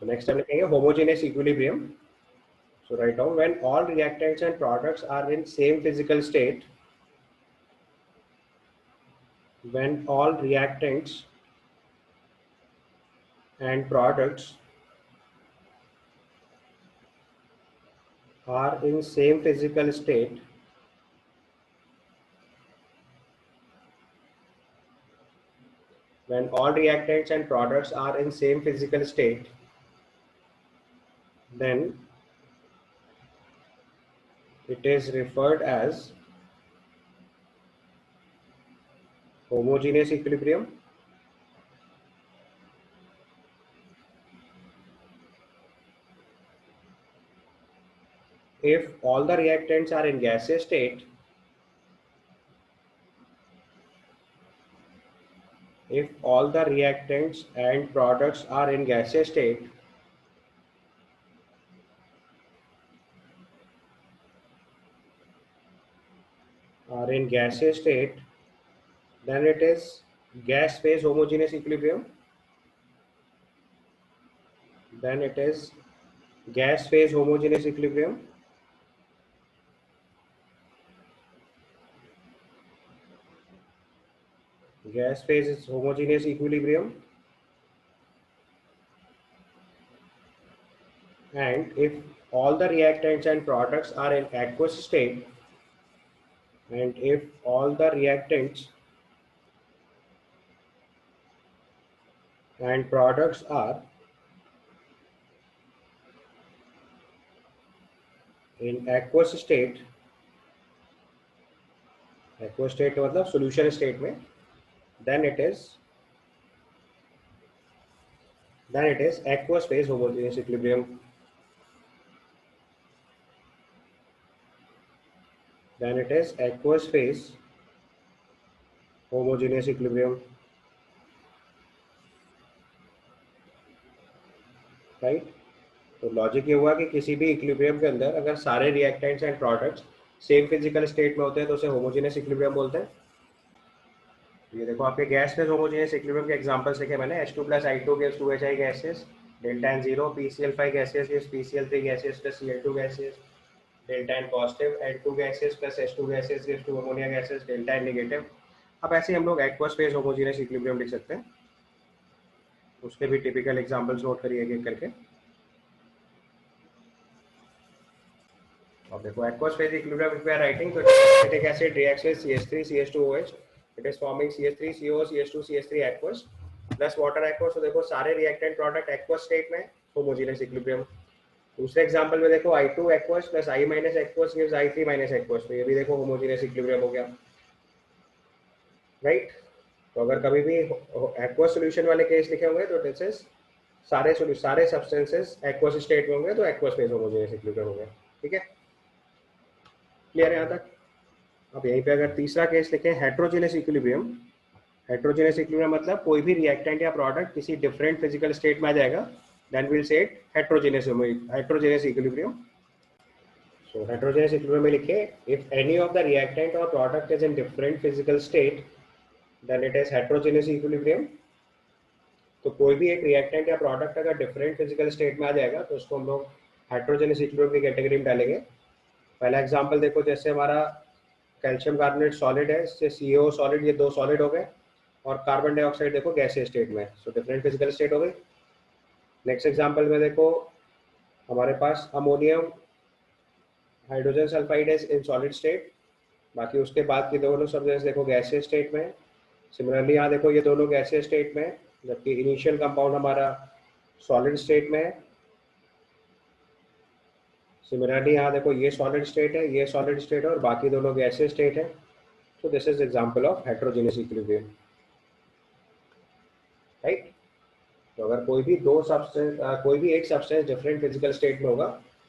So next हम लिखेंगे homogeneous equilibrium. So write down when all reactants and products are in same physical state. When all reactants and products are in same physical state, when all reactants and products are in same physical state, then it is referred as homogeneous equilibrium. If all the reactants are in gaseous state, if all the reactants and products are in gaseous state, then it is gas phase homogeneous equilibrium. Then it is gas phase homogeneous equilibrium. Gas phase is homogeneous equilibrium. And if all the reactants and products are in aqueous state, and if all the reactants and products are in aqueous state मतलब solution state में, then it is aqueous phase homogeneous equilibrium. Then it is aqueous phase homogeneous equilibrium. Right. तो logic ये हुआ कि किसी भी equilibrium के अंदर अगर सारे reactants and products same physical state में होते हैं तो उसे होमोजेनियस इक्विलिब्रियम बोलते हैं. ये देखो आपके गैस फेज होमोजेनियस इक्विलिब्रियम के एग्जांपल्स लिखे मैंने. H2 + I2 gives 2HI gases, delta N 0, PCl5 gases gives PCl3 gases plus Cl2 gases, delta N positive, N2 gases plus H2 gases gives 2 ammonia gases, delta N negative. अब ऐसे हम लोग aqueous phase homogeneous equilibrium लिख सकते हैं. उसके भी typical examples note करिए एक एक करके. अब देखो aqueous phase equilibrium if we are writing, so acetic acid reacts with CH3 CH2OH, it is forming CH3 CO CH2 CH3 aqueous plus water aqueous. तो देखो सारे reactant product aqueous state में homogeneous equilibrium. दूसरे example में देखो I2 aqueous plus I minus aqueous gives I3 minus aqueous. तो ये भी देखो homogeneous equilibrium हो गया, राइट. तो अगर कभी भी aqueous solution वाले केस लिखे होंगे तो दिस इज सारे सब्सटेंसेस aqueous स्टेट में होंगे तो aqueous phase homogeneous equilibrium हो गया. ठीक है, क्लियर है यहाँ तक. अब यहीं पे अगर तीसरा केस लिखें हेट्रोजेनियस इक्विलिब्रियम. हेट्रोजेनियस इक्विलिब्रियम मतलब कोई भी रिएक्टेंट या प्रोडक्ट किसी डिफरेंट फिजिकल स्टेट में आ जाएगा, then will say it heterogeneous equilibrium. So heterogeneous equilibrium में लिखे if any of the reactant और product is in different physical state then it is heterogeneous equilibrium. तो कोई भी एक रिएक्टेंट या प्रोडक्ट अगर डिफरेंट फिजिकल स्टेट में आ जाएगा तो उसको हम लोग हेट्रोजेनियस इक्विलिब्रियम की कैटेगरी में डालेंगे. पहला एग्जांपल देखो, जैसे हमारा कैल्शियम कार्बोनेट सॉलिड है, इससे CO सॉलिड, ये दो सॉलिड हो गए, और कार्बन डाइऑक्साइड देखो गैसीय स्टेट में, सो डिफरेंट फिजिकल स्टेट हो गई. नेक्स्ट एग्जांपल में देखो हमारे पास अमोनियम हाइड्रोजन सल्फाइड है इन सॉलिड स्टेट, बाकी उसके बाद की दोनों सब्सटेंस देखो गैसीय स्टेट में. सिमिलरली यहाँ देखो ये दोनों गैसीय स्टेट में, जबकि इनिशियल कंपाउंड हमारा सॉलिड स्टेट में है. सिमिलरली यहाँ देखो ये सॉलिड स्टेट है, ये सॉलिड स्टेट है, और बाकी दोनों गैसीय स्टेट है. So this is example of heterogeneous equilibrium, right. तो अगर कोई भी एक सब्सटेंस डिफरेंट फिजिकल स्टेट में होगा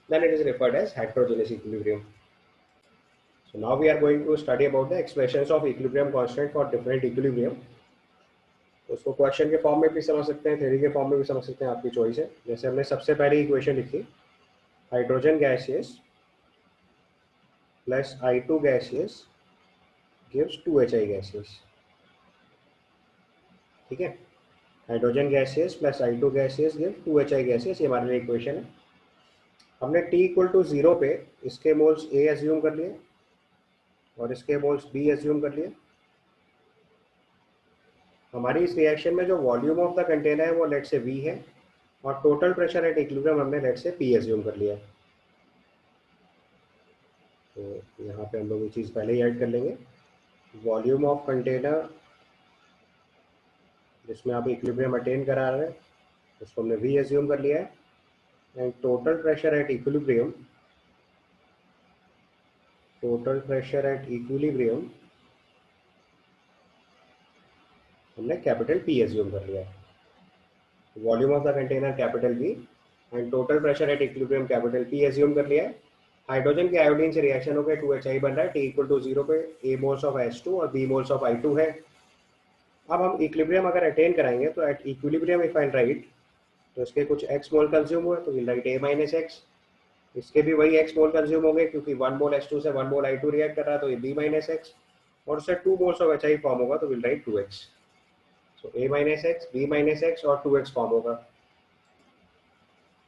then it is referred as heterogeneous equilibrium. So now we are going to study about the expressions of equilibrium constant for different equilibrium. तो उसको question के फॉर्म में भी समझ सकते हैं, थ्योरी के फॉर्म में भी समझ सकते हैं, आपकी चॉइस है. जैसे हमने सबसे पहली इक्वेशन लिखी, hydrogen gaseous plus I2 gaseous gives 2HI gaseous. ठीक है, hydrogen gaseous plus I2 gaseous give 2HI gaseous, ये हमारे लिए इक्वेशन है। हमने T इक्वल टू 0 पे इसके मोल्स A एज्यूम कर लिए और इसके मोल्स B एज्यूम कर लिए। हमारी इस रिएक्शन में जो वॉल्यूम ऑफ द कंटेनर है वो लेट से V है और टोटल प्रेशर एट इक्विलिब्रियम हमने लेट से P एज्यूम कर लिया। तो यहाँ पे हम लोग ये चीज़ पहले ही ऐड कर लेंगे। वॉल्यूम ऑफ कंटेनर जिसमें आप इक्विलिब्रियम अटेन करा रहे हैं उसको हमने V एज्यूम कर लिया है and total pressure at equilibrium, total pressure at equilibrium हमने कैपिटल P एज्यूम कर लिया है। Volume of the container capital V and total pressure at equilibrium capital P assume कर लिया है। हाइड्रोजन के आयोडीन से रिएक्शन हो गया 2HI बन रहा है। T इक्वल टू 0 पे A मोल्स ऑफ H2 और B मोल्स ऑफ I2 है। अब हम इक्विलिब्रियम अगर अटेन कराएंगे तो eight equilibrium if I right तो इसके कुछ x मोल कंज्यूम हुए तो will write A minus x, इसके भी वही x मोल कंज्यूम हो गए क्योंकि 1 मोल H2 से 1 मोल I2 रिएक्ट कर रहा है तो ये B माइनस एक्स, और उससे 2 मोल्स ऑफ HI फॉर्म होगा तो will write 2x। So A minus x, B minus x और 2x फॉर्म होगा।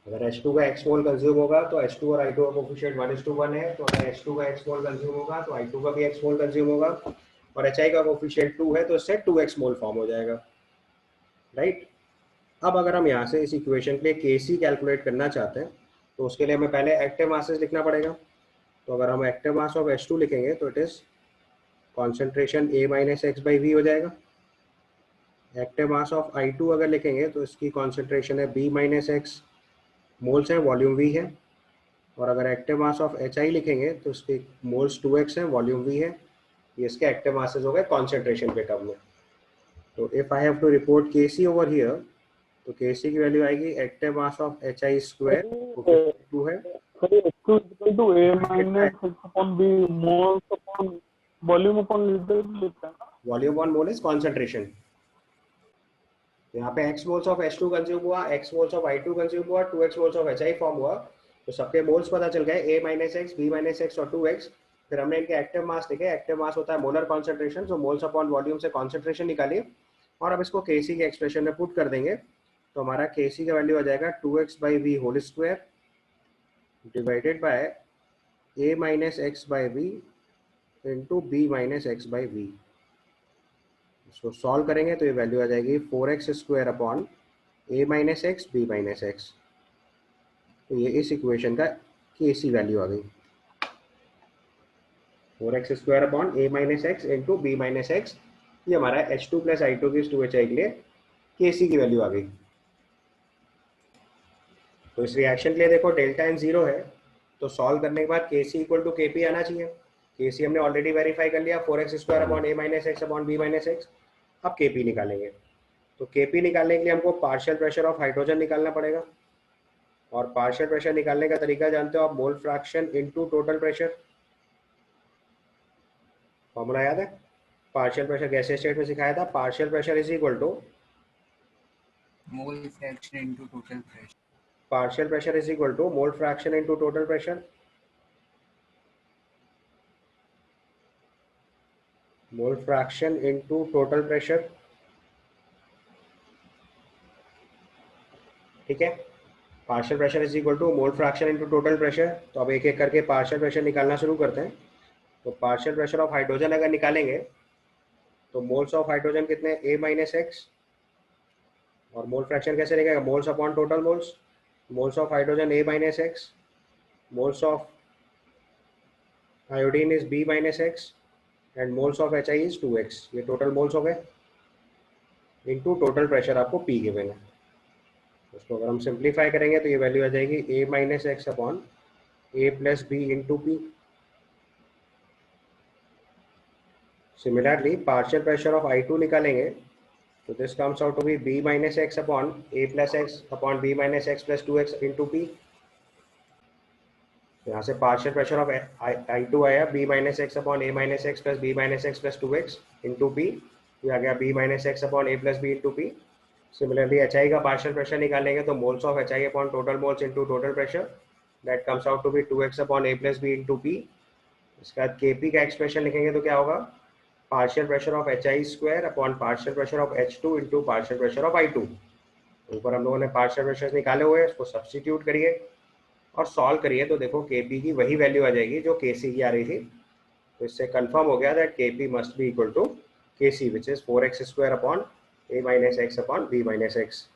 अगर H2 का x मोल कंज्यूम होगा तो H2 और I2 का कोफिशिएंट 1:1 है, तो अगर H2 का x मोल कंज्यूम होगा तो I2 का भी x मोल कंज्यूम होगा, और HI का कोफिशिएंट 2 है तो इससे 2x मोल फॉर्म हो जाएगा, राइट। अब अगर हम यहाँ से इस इक्वेशन के लिए Kc कैलकुलेट करना चाहते हैं तो उसके लिए हमें पहले एक्टिव मासेस लिखना पड़ेगा। तो अगर हम एक्टिव मास ऑफ H2 लिखेंगे तो it is concentration A minus x by v हो जाएगा। एक्टिव मास ऑफ I2 अगर लिखेंगे तो इसकी कॉन्सेंट्रेशन है B माइनस एक्स, मोल्स है, वॉल्यूम V है। और अगर एक्टिव मास ऑफ HI लिखेंगे तो इसके मोल्स 2x है, वॉल्यूम V है। ये इसके एक्टिव मासेस हो गए कॉन्सेंट्रेशन के टर्म में। तो if I have to report Kc over here तो Kc की वैल्यू आएगी active mass of HI square, वो 2 है, H2 equal to A minus X upon B moles upon volume upon liter लिखता है ना। Volume on mole is concentration. यहाँ पे x moles of H2 consume हुआ, x moles of I2 consume हुआ, 2x moles of HI form हुआ, तो सबके मोल्स पता चल गए A minus x, B minus x और 2x। फिर हमने इनके एक्टिव मास लिखे, एक्टिव मास होता है मोलर कॉन्सेंट्रेशन, तो मोल्स अपॉन वॉल्यूम से कॉन्सेंट्रेशन निकालिए और अब इसको Kc के एक्सप्रेशन में पुट कर देंगे तो हमारा Kc का वैल्यू आ जाएगा 2x by v whole square divided by A minus x by v into B minus x by v. इसको सॉल्व करेंगे तो ये वैल्यू आ जाएगी 4x square upon A minus x B minus x. तो ये इस इक्वेशन का Kc वैल्यू आ गई, 4x square upon A minus x into B minus x. ये हमारा H2 प्लस I2 की 2HI के लिए Kc की वैल्यू आ गई। तो इस रिएक्शन के लिए देखो डेल्टा एन 0 है, तो सॉल्व करने के बाद Kc इक्वल टू Kp आना चाहिए। Kc हमने ऑलरेडी वेरीफाई कर लिया, 4x square upon A minus x upon B minus x. अब Kp निकालेंगे, तो Kp निकालने के लिए हमको पार्शियल प्रेशर ऑफ हाइड्रोजन निकालना पड़ेगा, और पार्शियल प्रेशर निकालने का तरीका जानते हो आप, mole fraction into total pressure. Formula याद है, पार्शियल प्रेशर गैसियस स्टेट में सिखाया था, partial pressure is equal to mole fraction into total pressure, partial pressure is equal to mole fraction into total pressure. Mole fraction into total pressure, ठीक है। Partial pressure is equal to mole fraction into total pressure. तो अब एक एक करके partial pressure निकालना शुरू करते हैं। तो पार्शियल प्रेशर ऑफ हाइड्रोजन अगर निकालेंगे तो मोल्स ऑफ हाइड्रोजन कितने, A माइनस एक्स, और मोल फ्रैक्शन कैसे लिखेगा, moles upon total moles. Moles of hydrogen A minus x, moles of iodine is B minus x and moles of HI is 2x। ये total moles हो गए into total pressure आपको P given है। उसको अगर हम सिंप्लीफाई करेंगे तो ये वैल्यू आ जाएगी A minus x upon A plus B into p. Similarly partial pressure of I2 निकालेंगे तो this comes out to be B minus x upon A plus x upon B minus x plus 2x into p. यहाँ से partial pressure of I2 आया B minus x upon A minus x plus B minus x plus 2x into p. ये आ गया B minus x upon A plus B into p. Similarly HI का partial pressure निकालेंगे तो moles of HI upon total moles into total pressure, that comes out to be 2x upon A plus B into P. इसके बाद Kp का expression लिखेंगे तो क्या होगा, partial pressure of HI square upon partial pressure of H2 into partial pressure of I2। ऊपर हम लोगों ने पार्शियल प्रेशर निकाले हुए हैं, इसको सब्सटीट्यूट करिए और सॉल्व करिए तो देखो Kp की वही वैल्यू आ जाएगी जो Kc की आ रही थी। तो इससे कंफर्म हो गया that Kp must be equal to Kc which is 4x square upon a minus x upon b minus x.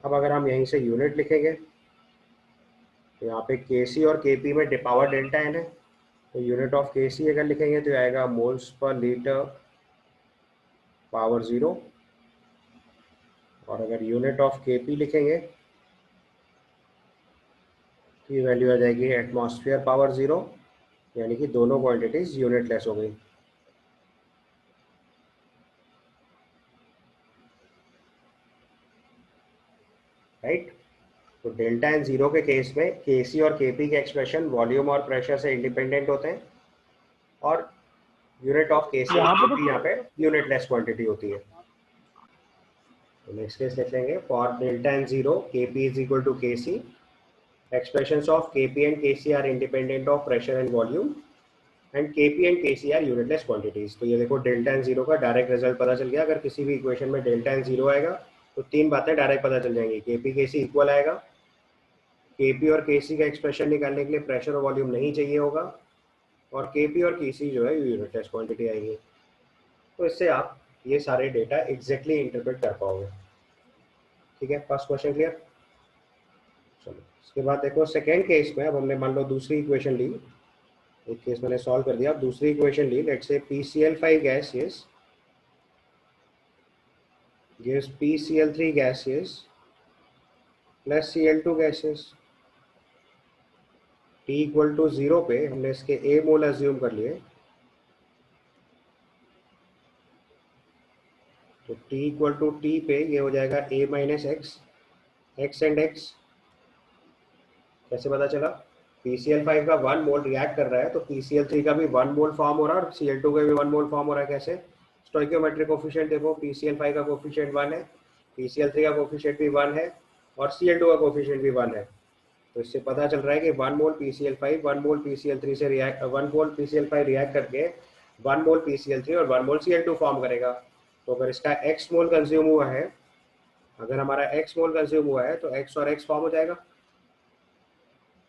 अब अगर हम यहीं से यूनिट लिखेंगे तो यहाँ पे Kc और Kp में पावर डेल्टा n है, तो यूनिट ऑफ Kc अगर लिखेंगे तो आएगा मोल्स पर लीटर पावर 0, और अगर यूनिट ऑफ Kp लिखेंगे तो ये वैल्यू आ जाएगी एटमॉस्फेयर पावर 0, यानी कि दोनों क्वांटिटीज यूनिटलेस हो गई। राइट, तो डेल्टा एन जीरो के केस में Kc और Kp के एक्सप्रेशन वॉल्यूम और प्रेशर से इंडिपेंडेंट होते हैं, और यूनिट ऑफ Kc और Kp यहाँ पे यूनिटलेस क्वांटिटी होती है। तो नेक्स्ट केस लिख लेंगे, for delta n zero Kp is equal to Kc, expressions of Kp and Kc are independent of pressure and volume and Kp and Kc are unitless quantities। तो ये देखो delta n zero का direct result पता चल गया। अगर किसी भी इक्वेशन में डेल्टा एन जीरो आएगा तो तीन बातें डायरेक्ट पता चल जाएंगी। Kp Kc इक्वल आएगा, Kp और Kc का एक्सप्रेशन निकालने के लिए प्रेशर और वॉल्यूम नहीं चाहिए होगा, और Kp और Kc जो है यूनिटलेस क्वांटिटी आएगी। तो इससे आप ये सारे डेटा एग्जैक्टली इंटरप्रेट कर पाओगे। ठीक है, फर्स्ट क्वेश्चन क्लियर। चलो इसके बाद देखो सेकेंड केस में, अब हमने मान लो दूसरी इक्वेशन ली, एक केस मैंने सॉल्व कर दिया, अब दूसरी equation Lee. Let's say PCl5 gaseous gives PCl3 gaseous plus Cl2 gaseous। T equal to 0 पे हमने इसके A मोल अज्यूम कर लिए, तो T इक्वल टू T पे ये हो जाएगा A minus x, x and x. कैसे पता चला? PCl5 का 1 मोल रिएक्ट कर रहा है तो PCl3 का भी 1 मोल फॉर्म हो रहा है और Cl2 का भी 1 मोल फॉर्म हो रहा है। कैसे? स्टोइकियोमेट्रिक कोफिशिएंट देखो, PCl5 का कोफिशिएंट 1 है, PCl3 का कोफिशिएंट भी 1 है, और Cl2 का कोफिशिएंट भी 1 है। तो इससे पता चल रहा है कि 1 मोल PCl5 1 मोल PCl3 से रिएक्ट, 1 मोल PCl5 रिएक्ट करके 1 मोल PCl3 और 1 मोल Cl2 फॉर्म करेगा। तो अगर इसका x मोल कंज्यूम हुआ है, अगर हमारा x मोल कंज्यूम हुआ है तो x और x फॉर्म हो जाएगा।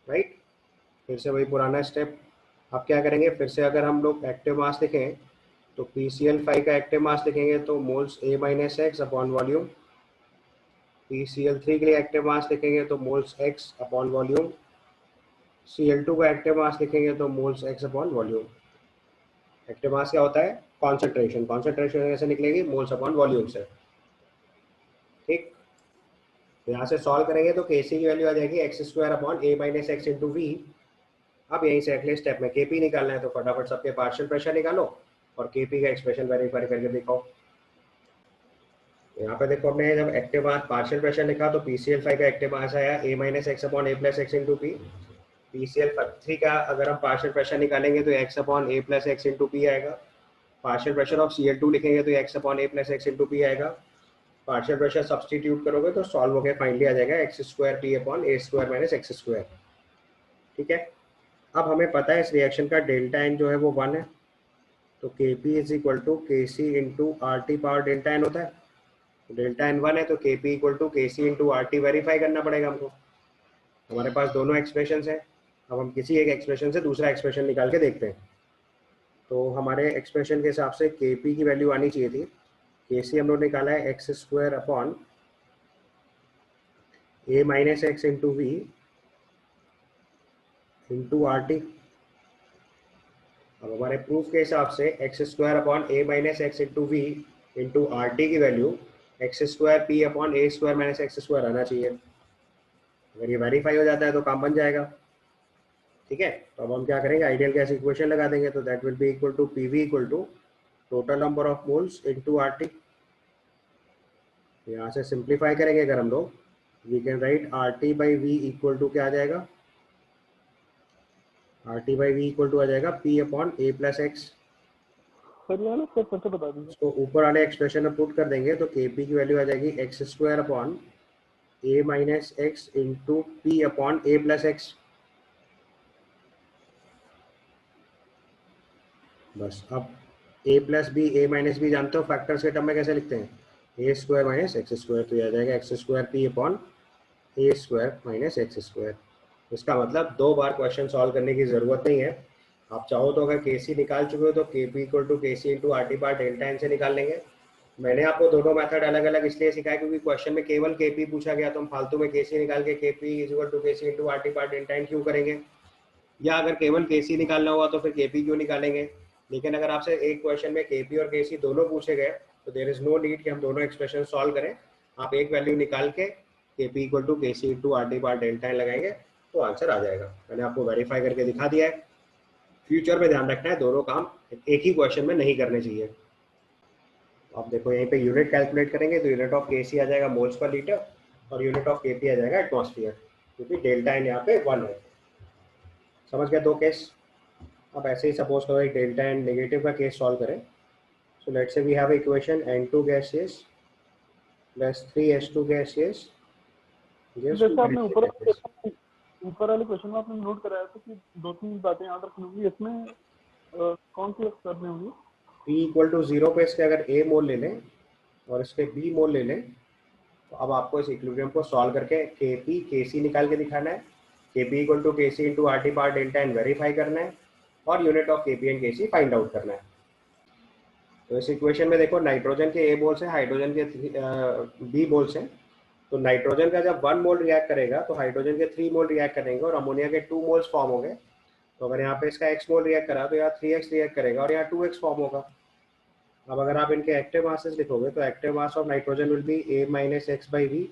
राइट, फिर से वही पुराना स्टेप। अब क्या करेंगे, फिर से अगर हम लोग एक्टिव मास लिखें तो PCl5 का एक्टिव मास लिखेंगे तो moles A minus x upon volume, PCl3 के लिए एक्टिव मास लिखेंगे तो moles x upon volume, Cl2 का एक्टिव मास लिखेंगे तो moles x upon volume. Active mass क्या होता है? कॉन्सेंट्रेशन। कॉन्सेंट्रेशन कैसे निकलेगी? मोल्स अपॉन वॉल्यूम से। ठीक, तो यहाँ से सॉल्व करेंगे तो Kc की वैल्यू आ जाएगी x square upon A minus x into v. अब यहीं से अगले स्टेप में Kp निकालना है, तो फटाफट सबके पार्शियल प्रेशर निकालो और Kp का एक्सप्रेशन वेरीफाई करके दिखाओ। यहाँ पे देखो हमने जब एक्टिव मास पार्शियल प्रेशर लिखा तो PCl5 का एक्टिव मास आया A minus x upon A plus x into P. PCl3 का अगर हम पार्शियल प्रेशर निकालेंगे तो x upon A plus x into P आएगा। पार्शियल प्रेशर ऑफ Cl2 लिखेंगे तो x upon A plus x into P आएगा। पार्शियल प्रेशर सब्सटीट्यूट करोगे तो सॉल्व होकर फाइनली आ जाएगा x square P upon a square minus x square. ठीक है, अब हमें पता है इस रिएक्शन का डेल्टा एन जो है वो 1 है, तो Kp is equal to Kc into R T power delta n होता है। डेल्टा एन 1 है तो Kp equal to Kc into R T verify करना पड़ेगा हमको। हमारे पास दोनों एक्सप्रेशन है, अब हम किसी एक एक्सप्रेशन से दूसरा एक्सप्रेशन निकाल के देखते हैं। तो हमारे एक्सप्रेशन के हिसाब से Kp की वैल्यू आनी चाहिए थी, Kc हम लोग निकाला है x square upon A minus x into V into R T. अब हमारे प्रूफ के हिसाब से x square upon A minus x into V into R T की value x square P upon a square minus x square आना चाहिए। अगर ये वेरीफाई हो जाता है तो काम बन जाएगा। ठीक है, तो अब हम क्या करेंगे, आइडियल गैस इक्वेशन लगा देंगे, तो that will be equal to PV equal to total number of moles into RT. यहाँ से सिंप्लीफाई करेंगे अगर हम लोग, we can write RT by V equal to क्या आ जाएगा, RT by V equal to आ जाएगा P upon a plus x. Sir ये ना फिर से बता दीजिए। इसको ऊपर वाले एक्सप्रेशन में पुट कर देंगे तो Kp की वैल्यू आ जाएगी x square upon a minus x into P upon a plus x. बस अब a plus b a minus b जानते हो फैक्टर्स के टर्म में कैसे लिखते हैं, a square minus x square, तो ये आ जाएगा x square P upon a square minus x square. इसका मतलब 2 बार क्वेश्चन सॉल्व करने की ज़रूरत नहीं है। आप चाहो तो अगर के सी निकाल चुके हो तो के P equal to K C into R T बार डेल्टा एन से निकाल लेंगे। मैंने आपको दोनों मेथड अलग अलग इसलिए सिखाया क्योंकि क्वेश्चन में केवल के पी पूछा गया, तो हम फालतू में के सी निकाल के के P is equal to K C into R T बार डेल्टा एन क्यों करेंगे, या अगर केवल के सी निकालना हुआ तो फिर के पी क्यों निकालेंगे। लेकिन अगर आपसे एक क्वेश्चन में के पी और के सी दोनों पूछे गए तो देर इज नो नीड कि हम दोनों एक्सप्रेशन सॉल्व करें। आप एक वैल्यू निकाल के P equal to K C into R T बार डेल्टा एन लगाएंगे तो आंसर आ जाएगा। मैंने आपको वेरीफाई करके दिखा दिया है। फ्यूचर में ध्यान रखना है दोनों काम एक ही क्वेश्चन में नहीं करने चाहिए। आप देखो यहीं पे यूनिट कैलकुलेट करेंगे तो यूनिट ऑफ के सी आ जाएगा मोल्स पर लीटर और यूनिट ऑफ के पी आ जाएगा एटमॉस्फेयर, क्योंकि डेल्टा एन यहाँ पे 1 है। समझ गया 2 केस। अब ऐसे ही सपोज करो एक डेल्टा एन नेगेटिव का केस सॉल्व करें। So let's say we have equation N2 gaseous plus 3H2 gaseous gives जैसे आपने 2 gases। ऊपर वाले क्वेश्चन में आपने नोट कराया था कि 2-3 बातें याद रखनी होगी, इसमें कौन सी करनी होगी? P इक्वल टू 0 पे इसके अगर A मोल ले लें और इसके B मोल ले लें तो अब आपको इस इक्विलिब्रियम को सॉल्व करके Kp Kc निकाल के दिखाना है। Kp equal to Kc into R T बार डेल्टा एन वेरीफाई करना है और unit of Kp and Kc find out करना है। तो इस इक्वेशन में देखो नाइट्रोजन के A मोल्स हैं, हाइड्रोजन के B मोल्स हैं। तो नाइट्रोजन का जब 1 मोल रिएक्ट करेगा तो हाइड्रोजन के 3 मोल रिएक्ट करेंगे और अमोनिया के 2 मोल्स फॉर्म होंगे। तो अगर यहाँ पे इसका x मोल रिएक्ट करा तो यहाँ 3x रिएक्ट करेगा और यहाँ 2x फॉर्म होगा। अब अगर आप इनके एक्टिव मासेस लिखोगे तो active mass of nitrogen will be A minus x by v.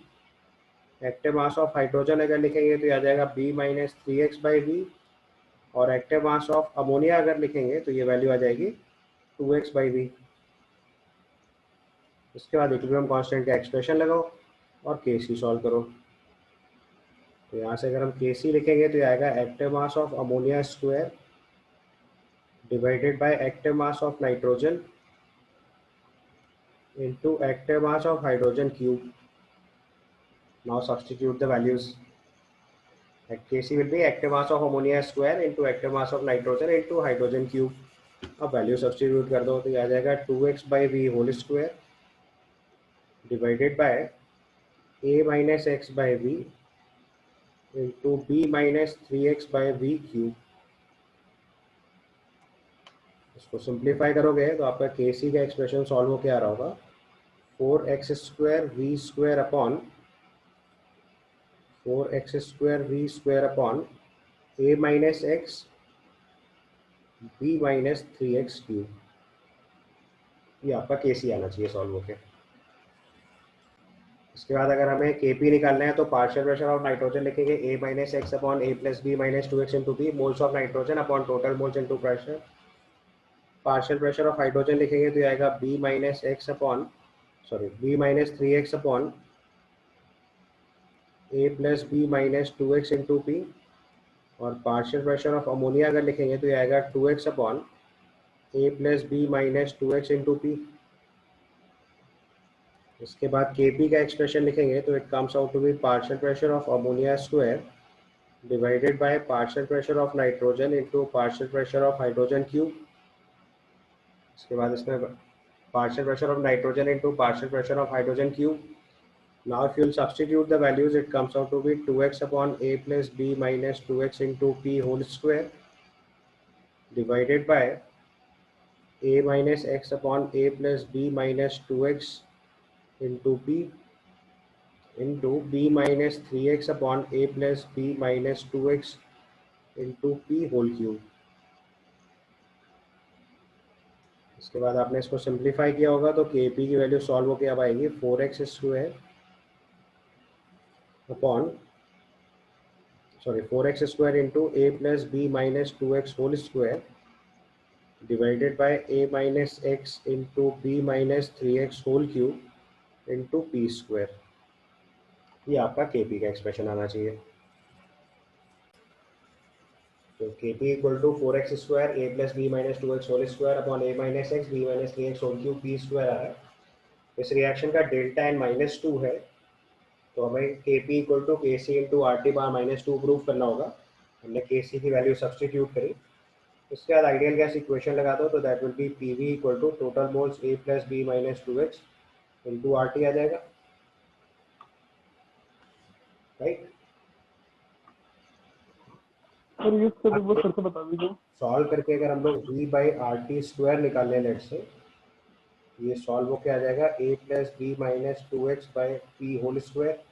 Active mass of hydrogen अगर लिखेंगे तो आ जाएगा B minus 3x by v. और एक्टिव मास ऑफ अमोनिया अगर लिखेंगे तो ये वैल्यू आ जाएगी 2x बाई वी। इसके बाद इक्विलिब्रियम कांस्टेंट का एक्सप्रेशन लगाओ और केसी सॉल्व करो। तो यहाँ से अगर हम केसी लिखेंगे तो ये आएगा active mass of ammonia square divided by active mass of nitrogen into active mass of hydrogen cube. Now substitute the values. Kc will be active mass of ammonia square into active mass of nitrogen into hydrogen cube. अब value substitute कर दो तो ये आ जाएगा 2x by v whole square divided by a minus x by v into b minus 3x by v cube. इसको simplify करोगे तो आपका Kc का एक्सप्रेशन सॉल्व होकर आ रहा होगा 4x square v square upon 4x square v square upon a minus x b minus 3x cube. ये आपका Kc आना चाहिए सॉल्व होके। इसके बाद अगर हमें Kp निकालना है तो पार्शियल प्रेशर ऑफ नाइट्रोजन लिखेंगे a minus x upon a plus B minus 2x into B moles of nitrogen upon total moles into pressure. Partial pressure of hydrogen लिखेंगे तो आएगा b minus x upon b minus 3x upon a plus B minus 2x into P. और partial pressure of ammonia अगर लिखेंगे तो ये आएगा 2x upon a plus B minus 2x into P. इसके बाद Kp का एक्सप्रेशन लिखेंगे तो it comes out to be partial pressure of ammonia square divided by partial pressure of nitrogen into partial pressure of hydrogen cube. इसके बाद इसमें partial pressure of nitrogen into partial pressure of hydrogen cube. Now if you will substitute the values, it comes out to be 2x upon a plus b minus 2x into p whole square divided by a minus x upon a plus b minus 2x into p into b minus 3x upon a plus b minus 2x into p whole cube। इसके बाद आपने इसको simplify किया होगा तो Kp की value solve होकर अब आएगी 4x square upon 4x square into a plus B minus 2x whole square divided by a minus x into b minus 3x whole cube into P square. ये आपका Kp का expression आना चाहिए। तो Kp equal to 4x square a plus B minus 2x whole square upon a minus x B minus 3x whole cube P square आ रहा है। इस रिएक्शन का डेल्टा n -2 है तो हमें Kp equal to Kc into R T बार -2 prove करना होगा। हमने Kc की वैल्यू सब्सटीट्यूट करी इसके बाद आइडियल गैस इक्वेशन लगा दो तो that will be PV equal to total moles a plus B minus 2x into R T आ जाएगा, राइट। सर ये स्टेप एक बार फिर से बता दीजिए। सॉल्व करके अगर हम लोग v by R T square निकालने लेट से, ये सॉल्व होके आ जाएगा a plus B minus 2x by P whole square,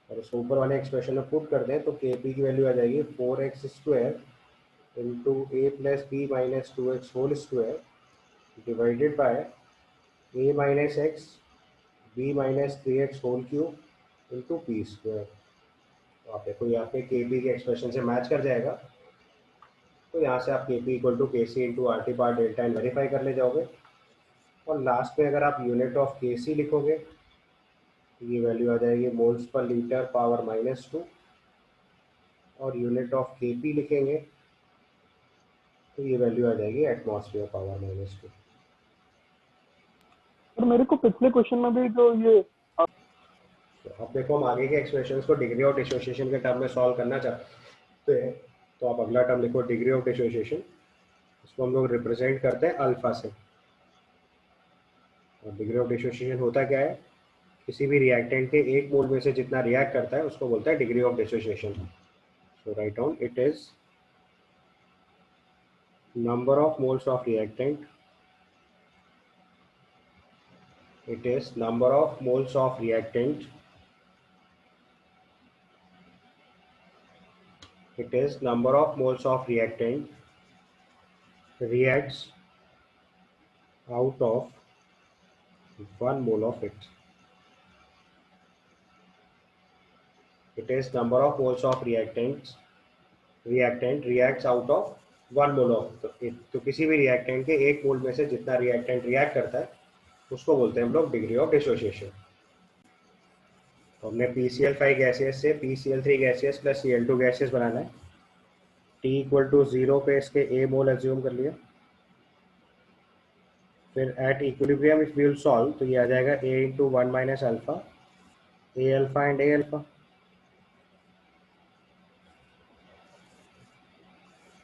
और इसको ऊपर वाले एक्सप्रेशन में पुट कर दें तो kp की वैल्यू आ जाएगी 4x square into A plus B minus 2x whole square divided by a minus x B minus 3x whole cube into P square. तो आप देखो यहाँ पे kp के एक्सप्रेशन से मैच कर जाएगा, तो यहाँ से आप kp equal to K C into R T बार डेल्टा एन वेरीफाई कर ले जाओगे, और लास्ट में अगर आप यूनिट ऑफ के सी लिखोगे तो ये वैल्यू आ जाएगी मोल्स पर लीटर पावर -2, और यूनिट ऑफ के पी लिखेंगे तो ये वैल्यू आ जाएगी एटमॉस्फेयर पावर -2। सर मेरे को पिछले क्वेश्चन में भी जो ये तो अब देखो हम आगे के एक्सप्रेशंस को डिग्री ऑफ डिसोसिएशन के टर्म में सॉल्व करना चाहते हैं, तो आप अगला टर्म लिखो डिग्री ऑफ डिसोसिएशन, इसको हम लोग रिप्रेजेंट करते हैं अल्फा से। और डिग्री ऑफ डिसोसिएशन होता क्या है, किसी भी रिएक्टेंट के एक मोल में से जितना रिएक्ट करता है उसको बोलता है degree of dissociation. So write down it is number of moles of reactant, it is number of moles of reactant, it is number of moles of reactant reacts out of 1 mole of it. It is number of moles of reactant reacts out of 1 mole of it. तो किसी भी reactant के एक मोल में से जितना reactant react करता है उसको बोलते हैं हम लोग डिग्री ऑफ डिसोसिएशन। तो हमने PCl5 गैसियस से PCl3 gaseous plus Cl2 gaseous बनाना है। T इक्वल टू 0 पे इसके A मोल एज्यूम कर लिया, फिर at equilibrium if we will solve तो ये आ जाएगा A into 1 minus alpha, A alpha and A alpha,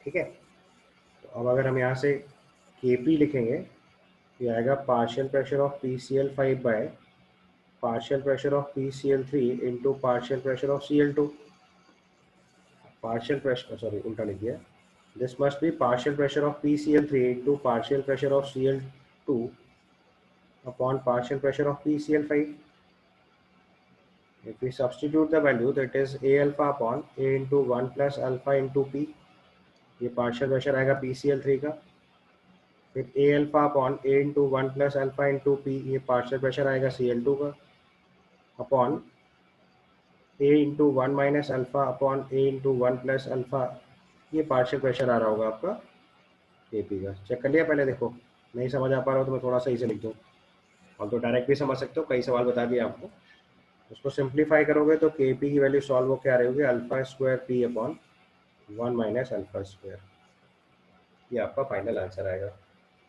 ठीक है। तो अब अगर हम यहाँ से Kp लिखेंगे तो ये आएगा partial pressure of PCl5 bye partial pressure of PCl3 into partial pressure of Cl2। Partial pressure, sorry उल्टा लिख दिया, this must be partial pressure of PCl3 into partial pressure of Cl2 upon partial pressure of PCl5. If we substitute the value, that is A alpha upon A into 1 plus alpha into P, ये partial pressure आएगा PCl3 का, फिर A alpha upon A into 1 plus alpha into P, ये partial pressure आएगा Cl2 का, upon A into 1 minus alpha upon A into 1 plus alpha, ये partial pressure आ रहा होगा आपका केपी का। चेक कर लिया पहले, देखो नहीं समझ आ पा रहा हो तो मैं थोड़ा सा इसे लिख दूँ, और तो डायरेक्ट भी समझ सकते हो, कई सवाल बता दिए आपको। उसको सिंप्लीफाई करोगे तो केपी की वैल्यू सॉल्व होकर आ रही होगी alpha square P upon 1 minus alpha square, ये आपका फाइनल आंसर आएगा।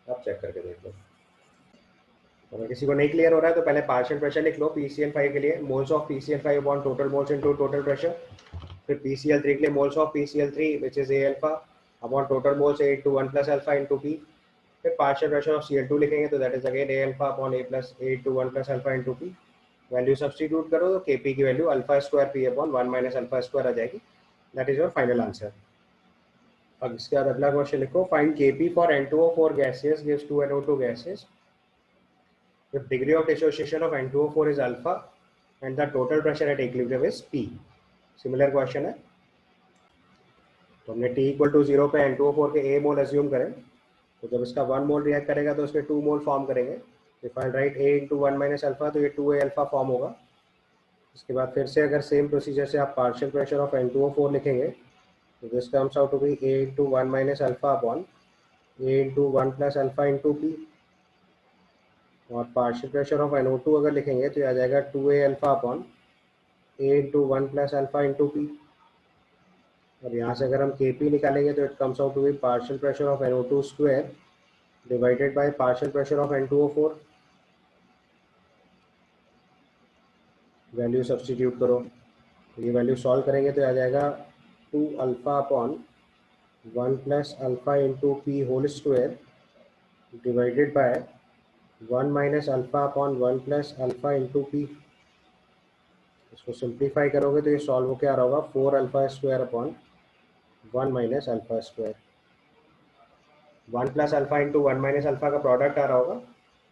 आप चेक करके देख लो। अगर किसी को नहीं क्लियर हो रहा है तो पहले पार्शियल प्रेशर लिख लो PCl5 के लिए, moles of PCl5 upon total moles into total pressure, फिर PCl3 के लिए moles of PCl3 which is A alpha upon total moles A into 1 plus alpha into P, फिर पार्शियल प्रेशर ऑफ Cl2 लिखेंगे तो that is again A alpha upon A plus A into 1 plus alpha into P। Value substitute करो तो Kp की value alpha square P upon 1 minus alpha square आ जाएगी, that is your final answer. अब इसके बाद अगला क्वेश्चन लिखो, find Kp for N2O4 gaseous gives 2 NO2 gases if degree of dissociation of N2O4 is alpha and the total pressure at equilibrium is P। Similar question है। तो हमने T equal to 0 पे N2O4 के A mole assume करें, तो जब इसका 1 मोल react करेगा तो इसके 2 मोल फॉर्म करेंगे। If I right A into 1 minus alpha तो ये 2A अल्फा फॉर्म होगा। इसके बाद फिर से अगर सेम प्रोसीजर से आप पार्शियल प्रेशर ऑफ N2O4 लिखेंगे तो this comes out to be A into 1 minus alpha upon A into 1 plus alpha into P, और पार्शियल प्रेशर ऑफ NO2 अगर लिखेंगे तो ये आ जाएगा 2A alpha upon A into 1 plus alpha into P, और यहाँ से अगर हम Kp निकालेंगे तो it comes out to be partial pressure of NO2 square divided by partial pressure of N2O4। Value substitute करो, ये वैल्यू सॉल्व करेंगे तो आ जाएगा 2 alpha upon 1 plus alpha into P whole square divided by 1 minus alpha upon 1 plus alpha into P. इसको simplify करोगे तो ये सॉल्व होकर आ रहा होगा 4 alpha square upon 1 minus alpha square. 1 plus alpha into 1 minus alpha का प्रोडक्ट आ रहा होगा,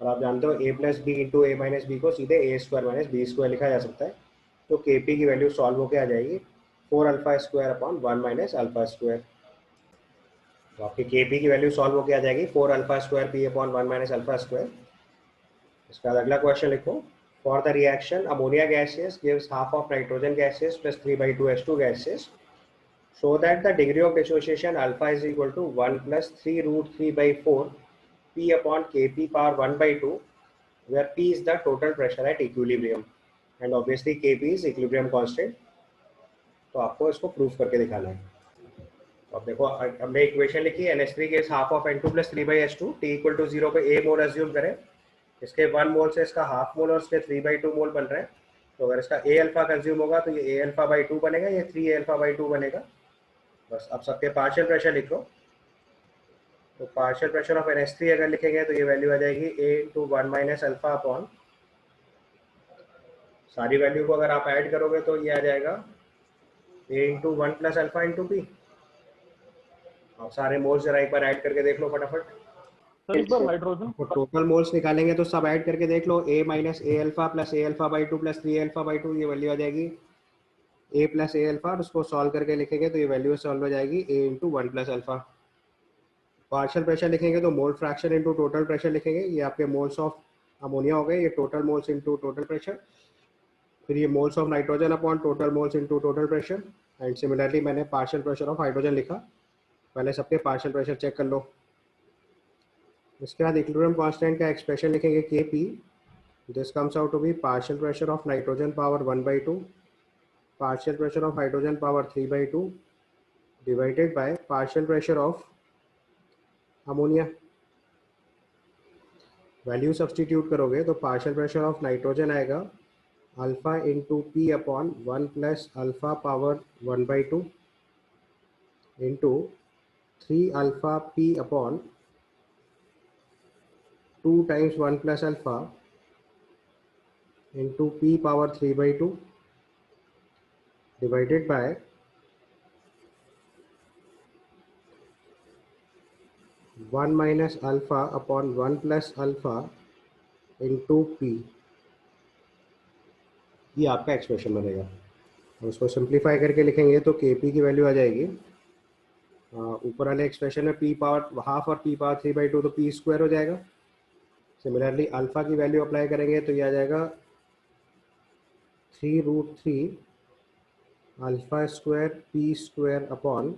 और आप जानते हो A plus B into A minus B को सीधे ए स्क्वायर माइनस बी स्क्वायर लिखा जा सकता है। तो के पी की वैल्यू सॉल्व होकर आ जाएगी 4 alpha square upon 1 minus alpha square. तो आपकी के पी की वैल्यू सॉल्व होकर आ जाएगी 4 alpha square P upon 1 minus alpha square. इसके बाद अगला क्वेश्चन लिखो, for the reaction ammonia gases gives half of nitrogen gases plus 3/2 H2 gases, so that the degree of dissociation alpha is equal to 1 plus 3 root 3 by 4 P upon Kp power 1 by 2, where P is the total pressure at equilibrium and obviously Kp is equilibrium constant। तो आपको इसको proof करके दिखाना है। तो अब देखो, हमने इक्वेशन लिखी NH3 के half of N2 plus 3/H2 T equal to 0 पे A मोल अज्यूम करें। इसके 1 मोल से इसका हाफ मोल और इसके 3/2 मोल बन रहे हैं। तो अगर इसका A अल्फा कंज्यूम होगा तो ये A अल्फा बाई 2 बनेगा, ये 3 A अल्फा बाई 2 बनेगा। बस अब सबके पार्शियल प्रेशर लिखो। तो पार्शियल प्रेशर ऑफ NH3 अगर लिखेंगे तो ये वैल्यू आ जाएगी A into 1 minus alpha upon, सारी वैल्यू को अगर आप ऐड करोगे तो ये आ जाएगा A into 1 plus alpha into P. आप सारे मोल्स जरा एक बार ऐड करके देख लो फटाफट। सर एक बार हाइड्रोजन तो टोटल मोल्स निकालेंगे तो सब ऐड करके देख लो, A minus A alpha plus A alpha by 2 plus 3 alpha by 2, ये वैल्यू आ जाएगी A प्लस ए अल्फा, और उसको सॉल्व करके लिखेंगे तो ये वैल्यू सॉल्व हो जाएगी A into 1 plus alpha. Partial pressure लिखेंगे तो मोल फ्रैक्शन इनटू टोटल प्रेशर लिखेंगे, ये आपके मोल्स ऑफ अमोनिया हो गए, ये total moles into total pressure. फिर ये moles of nitrogen upon total moles into total pressure. And similarly मैंने पार्शियल प्रेशर ऑफ हाइड्रोजन लिखा। पहले सबके पार्शियल प्रेशर चेक कर लो। इसके बाद इक्विलिब्रियम कांस्टेंट का एक्सप्रेशन लिखेंगे K P. This comes out to be partial pressure of nitrogen power 1/2 partial pressure of hydrogen power 3/2 divided by partial pressure of ammonia. Value substitute करोगे तो partial pressure of nitrogen आएगा alpha into P upon 1 plus alpha power 1/2 into 3 alpha P upon 2 times 1 plus alpha into P power 3/2 divided by 1 minus alpha upon 1 plus alpha into p. ये आपका expression बनेगा। और उसको simplify करके लिखेंगे तो के पी की वैल्यू आ जाएगी, ऊपर वाले एक्सप्रेशन में पी पावर हाफ और पी पावर 3/2 तो पी स्क्वायर हो जाएगा। सिमिलरली अल्फा की वैल्यू अप्लाई करेंगे तो ये आ जाएगा 3 root 3 alpha square P square upon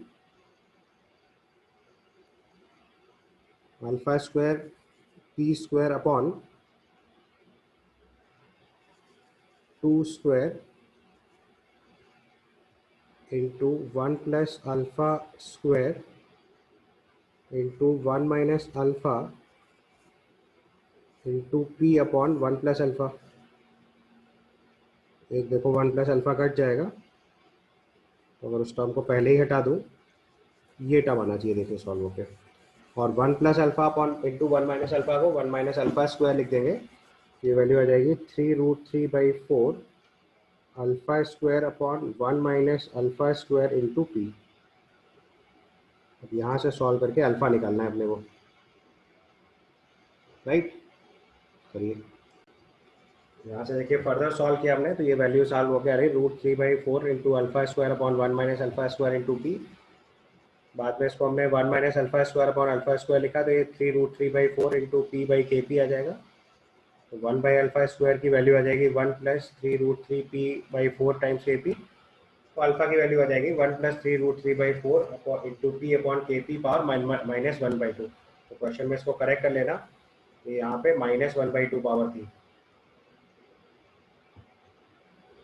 alpha square P square upon 2 square into 1 plus alpha square into 1 minus alpha into P upon 1 plus alpha. एक देखो 1 प्लस अल्फा कट जाएगा, तो अगर उस टर्म को पहले ही हटा दूँ, ये टर्म आना चाहिए देखिए सॉल्व होके। और 1 plus alpha upon into 1 minus alpha को 1 माइनस अल्फा स्क्वायर लिख देंगे, ये वैल्यू आ जाएगी 3 root 3/4 alpha square upon 1 minus alpha square into P. अब यहाँ से सॉल्व करके अल्फा निकालना है अपने को, राइट। करिए, यहाँ से देखिए फर्दर सॉल्व किया हमने तो ये वैल्यू सॉल्व होकर आ रही root 3/4 into alpha square upon 1 minus alpha square into P. बाद में इसको हमने 1 minus alpha square upon alpha square लिखा तो ये 3 root 3/4 into P by K P आ जाएगा। तो 1 बाई अल्फा स्क्वायर की वैल्यू आ जाएगी 1 plus 3 root 3 P by 4 times K P. तो अल्फा की वैल्यू आ जाएगी 1 plus 3 root 3/4 into P upon के पी पावर माइनस 1/2। तो क्वेश्चन में इसको करेक्ट कर लेना, ये यहाँ पे माइनस 1/2 पावर थी।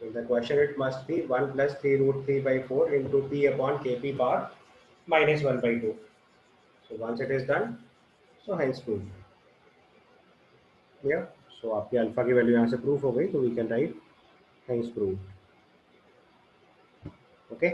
In the question it must be 1 plus 3 root 3/4 into p upon kp power minus 1/2. So once it is done, so hence proved. Yeah. So आपकी अल्फा की वैल्यू यहाँ से प्रूफ हो गई, तो we can write hence proved. Okay.